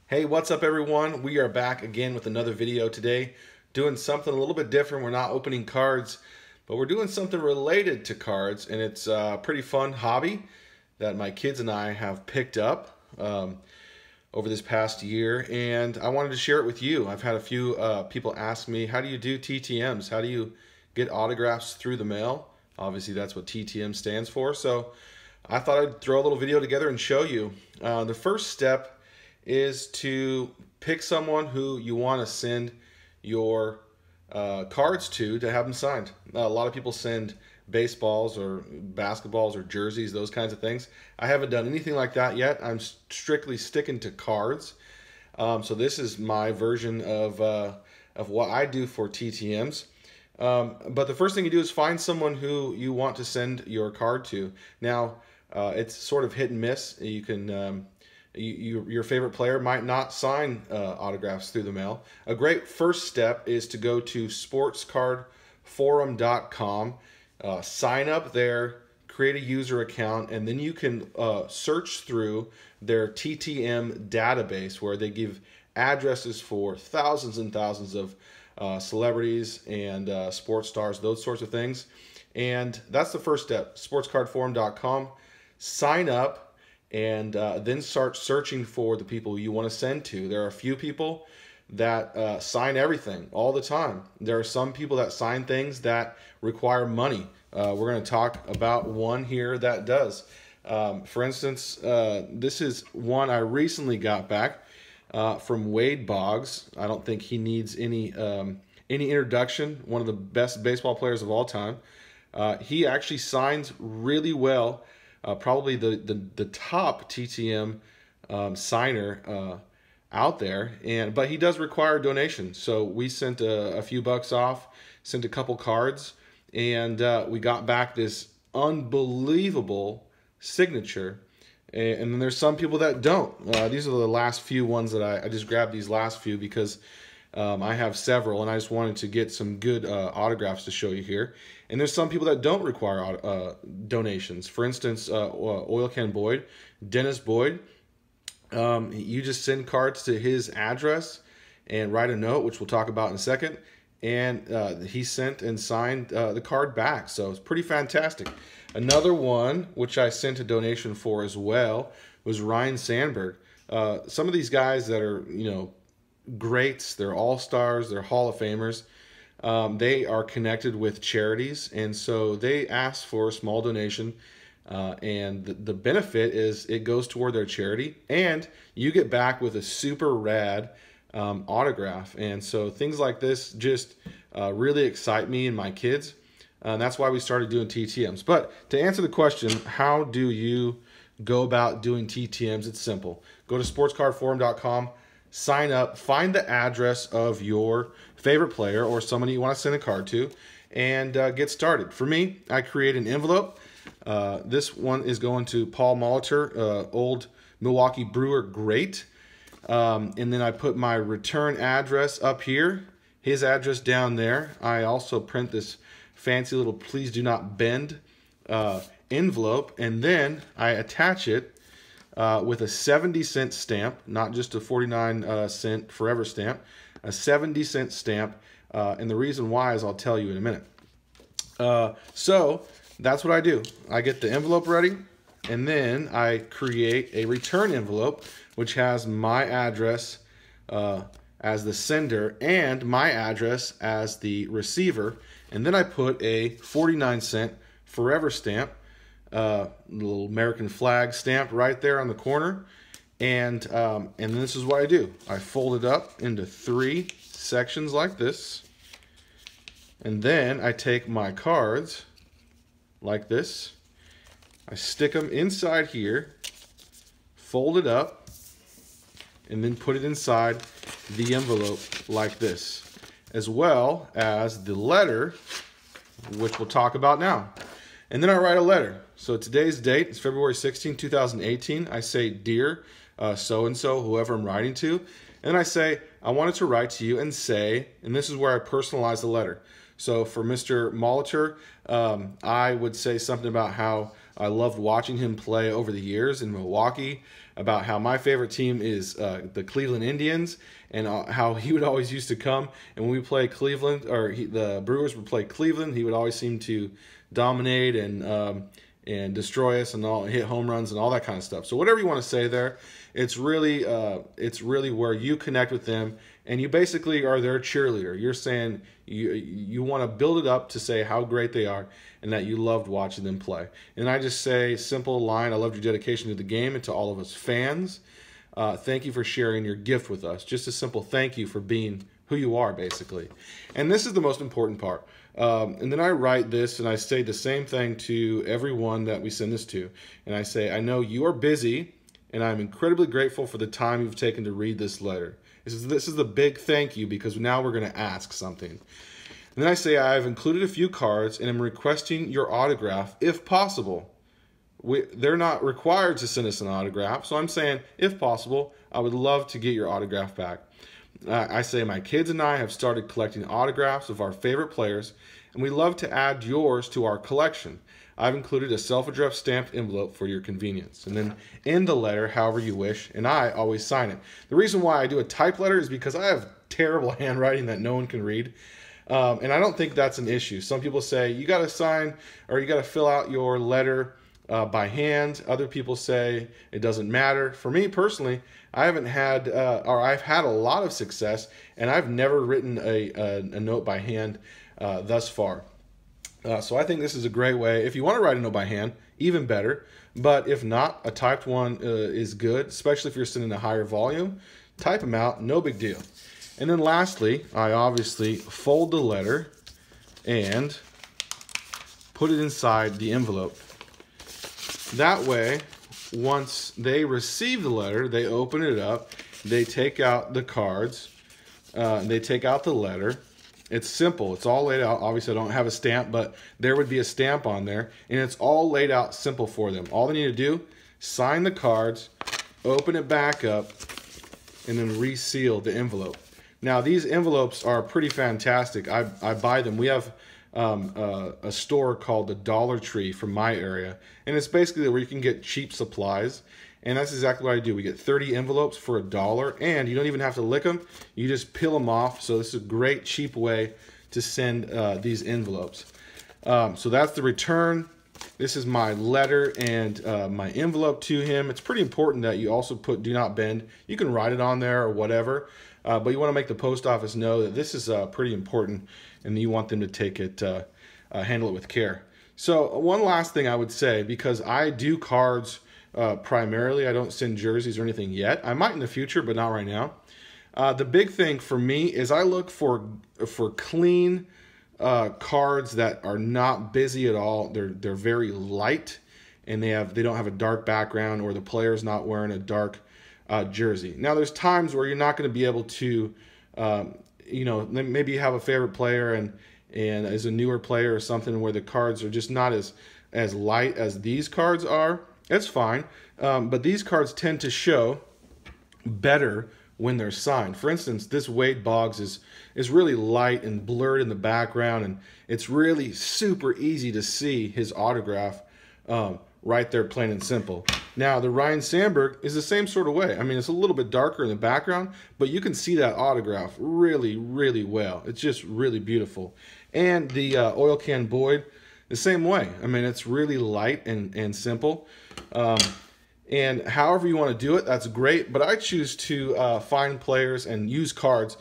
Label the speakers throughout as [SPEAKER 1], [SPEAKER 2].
[SPEAKER 1] Hey, what's up everyone? We are back again with another video today, doing something a little bit different. We're not opening cards, but we're doing something related to cards, and it's a pretty fun hobby that my kids and I have picked up over this past year, and I wanted to share it with you. I've had a few people ask me, how do you do TTMs? How do you get autographs through the mail? Obviously that's what TTM stands for, so I thought I'd throw a little video together and show you. The first step is to pick someone who you want to send your cards to have them signed. A lot of people send baseballs or basketballs or jerseys, those kinds of things. I haven't done anything like that yet. I'm strictly sticking to cards. So this is my version of what I do for TTMs. But the first thing you do is find someone who you want to send your card to. Now, it's sort of hit and miss. You can your favorite player might not sign autographs through the mail. A great first step is to go to sportscardforum.com, sign up there, create a user account, and then you can search through their TTM database where they give addresses for thousands and thousands of celebrities and sports stars, those sorts of things. And that's the first step, sportscardforum.com. Sign up, and then start searching for the people you want to send to. There are a few people that sign everything all the time. There are some people that sign things that require money. We're going to talk about one here that does. For instance, this is one I recently got back from Wade Boggs. I don't think he needs any introduction. One of the best baseball players of all time. He actually signs really well. Probably the top TTM signer out there, but he does require donations. So we sent a few bucks off, sent a couple cards, and we got back this unbelievable signature. And then there's some people that don't. These are the last few ones that I just grabbed these last few because I have several, and I just wanted to get some good autographs to show you here. And there's some people that don't require donations. For instance, Oil Can Boyd, Dennis Boyd. You just send cards to his address and write a note, which we'll talk about in a second. And he sent and signed the card back. So it's pretty fantastic. Another one, which I sent a donation for as well, was Ryan Sandberg. Some of these guys that are, greats, they're all-stars, they're Hall of Famers. They are connected with charities, and so they ask for a small donation, and the benefit is it goes toward their charity, and you get back with a super rad autograph. And so things like this just really excite me and my kids, and that's why we started doing TTMs. But to answer the question, how do you go about doing TTMs? It's simple. Go to sportscardforum.com. Sign up, find the address of your favorite player or somebody you want to send a card to, and get started. For me, I create an envelope. This one is going to Paul Molitor, old Milwaukee Brewer great. And then I put my return address up here, his address down there. I also print this fancy little please do not bend envelope, and then I attach it with a 70-cent stamp, not just a 49-cent forever stamp, a 70-cent stamp. And the reason why is I'll tell you in a minute. So that's what I do. I get the envelope ready, and then I create a return envelope, which has my address as the sender and my address as the receiver. And then I put a 49-cent forever stamp, little American flag stamp right there on the corner, and this is what I do. I fold it up into 3 sections like this, and then I take my cards like this. I stick them inside here, fold it up, and then put it inside the envelope like this, as well as the letter, which we'll talk about now. And then I write a letter. So today's date is February 16, 2018. I say, dear so-and-so, whoever I'm writing to. And then I say, I wanted to write to you and say, and this is where I personalize the letter. So for Mr. Molitor, I would say something about how I loved watching him play over the years in Milwaukee. about how my favorite team is the Cleveland Indians, and how he would always used to come, and when we play Cleveland, or the Brewers would play Cleveland, he would always seem to dominate and destroy us and hit home runs and all that kind of stuff. So whatever you want to say there, it's really where you connect with them, and you basically are their cheerleader. You're saying you want to build it up to say how great they are and that you loved watching them play. And I just say simple line: I loved your dedication to the game and to all of us fans. Thank you for sharing your gift with us. Just a simple thank you for being who you are, basically. And this is the most important part. And then I write this and I say the same thing to everyone that we send this to. And I say, I know you are busy, and I'm incredibly grateful for the time you've taken to read this letter. This is the big thank you, because now we're going to ask something. And then I say, I've included a few cards and I'm requesting your autograph if possible. They're not required to send us an autograph, so I'm saying, if possible, I would love to get your autograph back. I say, my kids and I have started collecting autographs of our favorite players, and we love to add yours to our collection. I've included a self-addressed stamped envelope for your convenience. And then in the letter, however you wish, and I always sign it. The reason why I do a typed letter is because I have terrible handwriting that no one can read. And I don't think that's an issue. Some people say, you got to sign, or you got to fill out your letter by hand. Other people say it doesn't matter. For me personally, I haven't had, or I've had a lot of success, and I've never written a note by hand thus far. So I think this is a great way. If you want to write a note by hand, even better. But if not, a typed one is good, especially if you're sending a higher volume. Type them out, no big deal. And then lastly, I obviously fold the letter and put it inside the envelope. That way, once they receive the letter, they open it up, they take out the cards, they take out the letter. It's simple. It's all laid out. Obviously, I don't have a stamp, but there would be a stamp on there, and it's all laid out simple for them. All they need to do, sign the cards, open it back up, and then reseal the envelope. Now, these envelopes are pretty fantastic. I buy them. We have a store called the Dollar Tree from my area, and it's basically where you can get cheap supplies, and that's exactly what I do. We get 30 envelopes for $1, and you don't even have to lick them. You just peel them off. So this is a great cheap way to send these envelopes. So that's the return. This is my letter and my envelope to him. It's pretty important that you also put do not bend. You can write it on there or whatever, but you want to make the post office know that this is pretty important, and you want them to take it, handle it with care. So one last thing I would say, because I do cards primarily, I don't send jerseys or anything yet. I might in the future, but not right now. The big thing for me is I look for clean cards that are not busy at all. They're very light, and they don't have a dark background, or the player's not wearing a dark jersey. Now, there's times where you're not going to be able to, maybe you have a favorite player and is a newer player or something where the cards are just not as light as these cards are. That's fine, but these cards tend to show better when they're signed. For instance, this Wade Boggs is really light and blurred in the background, and it's really super easy to see his autograph right there, plain and simple. Now, the Ryan Sandberg is the same sort of way. I mean, it's a little bit darker in the background, but you can see that autograph really, really well. It's just really beautiful. And the Oil Can Boyd, the same way. I mean, it's really light and simple. And however you want to do it, that's great. But I choose to find players and use cards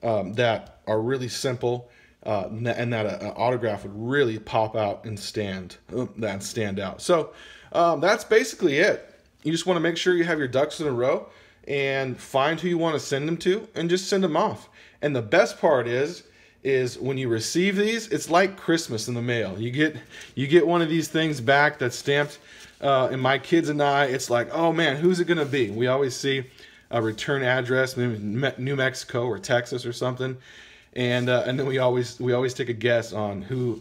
[SPEAKER 1] that are really simple, and that an autograph would really pop out and stand out. So that's basically it. You just want to make sure you have your ducks in a row and find who you want to send them to, and just send them off. And the best part is when you receive these, it's like Christmas in the mail. You get one of these things back that's stamped. And my kids and I, it's like, oh man, who's it gonna be? We always see a return address, maybe New Mexico or Texas or something, and then we always take a guess on who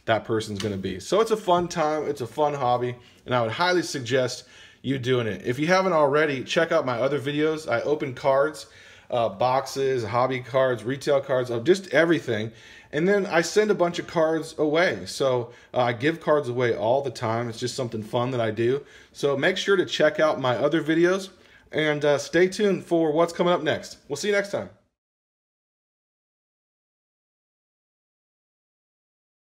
[SPEAKER 1] that person's gonna be. So it's a fun time, it's a fun hobby, and I would highly suggest you doing it. If you haven't already, check out my other videos. I open cards boxes, hobby cards, retail cards, of just everything. And then I send a bunch of cards away. So I give cards away all the time. It's just something fun that I do. So make sure to check out my other videos and stay tuned for what's coming up next. We'll see you next time.